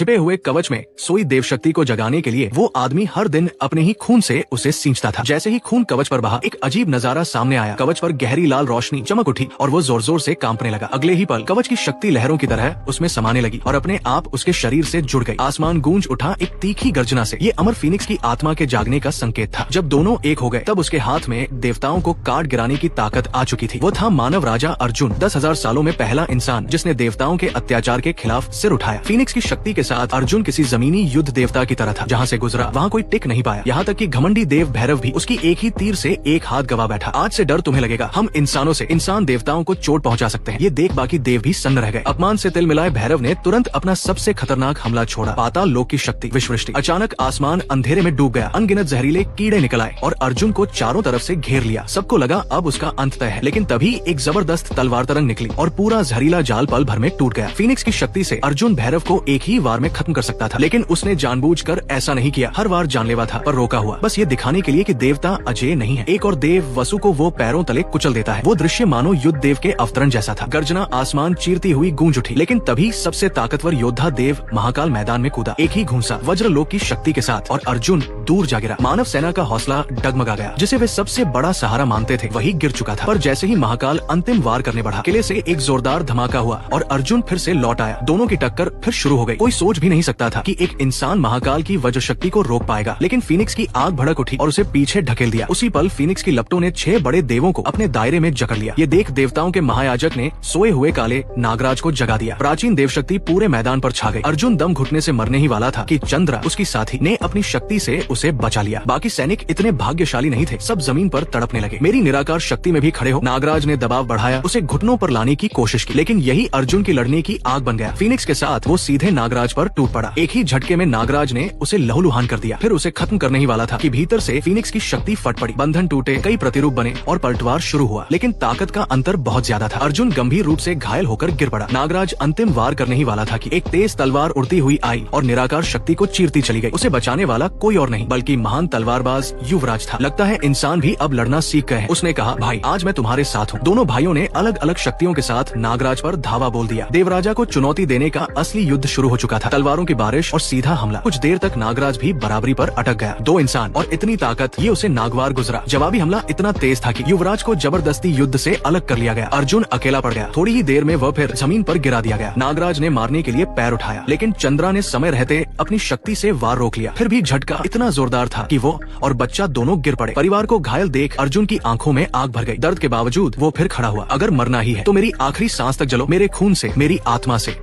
छिपे हुए कवच में सोई देव शक्ति को जगाने के लिए वो आदमी हर दिन अपने ही खून से उसे सींचता था। जैसे ही खून कवच पर बहा, एक अजीब नजारा सामने आया। कवच पर गहरी लाल रोशनी चमक उठी और वो जोर जोर से कांपने लगा। अगले ही पल कवच की शक्ति लहरों की तरह उसमें समाने लगी और अपने आप उसके शरीर से जुड़ गई। आसमान गूंज उठा एक तीखी गर्जना से। ये अमर फीनिक्स की आत्मा के जागने का संकेत था। जब दोनों एक हो गए तब उसके हाथ में देवताओं को काट गिराने की ताकत आ चुकी थी। वो था मानव राजा अर्जुन, 10,000 सालों में पहला इंसान जिसने देवताओं के अत्याचार के खिलाफ सिर उठाया। फीनिक्स की शक्ति के साथ अर्जुन किसी जमीनी युद्ध देवता की तरह था। जहाँ से गुजरा वहाँ कोई टिक नहीं पाया। यहाँ तक कि घमंडी देव भैरव भी उसकी एक ही तीर से एक हाथ गवा बैठा। आज से डर तुम्हें लगेगा, हम इंसानों से। इंसान देवताओं को चोट पहुँचा सकते हैं। ये देख बाकी देव भी सन्न रह गए। अपमान से तिल मिलाए भैरव ने तुरंत अपना सबसे खतरनाक हमला छोड़ा, पाताल लोक की शक्ति विश्ववृष्टि। अचानक आसमान अंधेरे में डूब गया। अनगिनत जहरीले कीड़े निकल आए और अर्जुन को चारों तरफ से घेर लिया। सबको लगा अब उसका अंत तय है, लेकिन तभी एक जबरदस्त तलवार तरंग निकली और पूरा जहरीला जाल पल भर में टूट गया। फीनिक्स की शक्ति से अर्जुन भैरव को एक ही वार में खत्म कर सकता था, लेकिन उसने जानबूझकर ऐसा नहीं किया। हर वार जानलेवा था पर रोका हुआ, बस ये दिखाने के लिए कि देवता अजय नहीं है। एक और देव वसु को वो पैरों तले कुचल देता है। वो दृश्य मानो युद्ध देव के अवतरण जैसा था। गर्जना आसमान चीरती हुई गूंज उठी, लेकिन तभी सबसे ताकतवर योद्धा देव महाकाल मैदान में कूदा। एक ही घूंसा वज्रलोक की शक्ति के साथ और अर्जुन दूर जा गिरा। मानव सेना का हौसला डगमगा गया। जिसे वे सबसे बड़ा सहारा मानते थे वही गिर चुका था। पर जैसे ही महाकाल अंतिम वार करने बढ़ा, किले से एक जोरदार धमाका हुआ और अर्जुन फिर से लौट आया। दोनों की टक्कर फिर शुरू हो गई। कोई सोच भी नहीं सकता था कि एक इंसान महाकाल की वज्र शक्ति को रोक पाएगा, लेकिन फीनिक्स की आग भड़क उठी और उसे पीछे ढकेल दिया। उसी पल फीनिक्स की लपटों ने 6 बड़े देवों को अपने दायरे में जकड़ लिया। ये देख देवताओं के महायाजक ने सोए हुए काले नागराज को जगा दिया। प्राचीन देव शक्ति पूरे मैदान पर छा गई। अर्जुन दम घुटने से मरने ही वाला था कि चंद्रा उसकी साथी ने अपनी शक्ति से उसे बचा लिया। बाकी सैनिक इतने भाग्यशाली नहीं थे, सब जमीन पर तड़पने लगे। मेरी निराकार शक्ति में भी खड़े हो। नागराज ने दबाव बढ़ाया, उसे घुटनों पर लाने की कोशिश की, लेकिन यही अर्जुन की लड़ने की आग बन गया। फीनिक्स के साथ वो सीधे नागराज पर टूट पड़ा। एक ही झटके में नागराज ने उसे लहूलुहान कर दिया। फिर उसे खत्म करने ही वाला था कि भीतर से फीनिक्स की शक्ति फट पड़ी। बंधन टूटे, कई प्रतिरूप बने और पलटवार शुरू हुआ, लेकिन ताकत का अंतर बहुत ज्यादा था। अर्जुन गंभीर रूप से घायल होकर गिर पड़ा। नागराज अंतिम वार करने ही वाला था कि एक तेज तलवार उड़ती हुई आई और निराकार शक्ति को चीरती चली गई। उसे बचाने वाला कोई और नहीं बल्कि महान तलवारबाज युवराज था। लगता है इंसान भी अब लड़ना सीख गए हैं। उसने कहा, भाई आज मैं तुम्हारे साथ हूँ। दोनों भाइयों ने अलग अलग शक्तियों के साथ नागराज पर धावा बोल दिया। देवराजा को चुनौती देने का असली युद्ध शुरू हो चुका था। तलवारों की बारिश और सीधा हमला। कुछ देर तक नागराज भी बराबरी पर अटक गया। 2 इंसान और इतनी ताकत, ये उसे नागवार गुजरा। जवाबी हमला इतना तेज था कि युवराज को जबरदस्ती युद्ध से अलग कर लिया गया। अर्जुन अकेला पड़ गया। थोड़ी ही देर में वह फिर जमीन पर गिरा दिया गया। नागराज ने मारने के लिए पैर उठाया, लेकिन चंद्रा ने समय रहते अपनी शक्ति से वार रोक लिया। फिर भी झटका इतना जोरदार था कि वो और बच्चा दोनों गिर पड़े। परिवार को घायल देख अर्जुन की आंखों में आग भर गई। दर्द के बावजूद वो फिर खड़ा हुआ। अगर मरना ही है तो मेरी आखिरी सांस तक जलो, मेरे खून से, मेरी आत्मा से।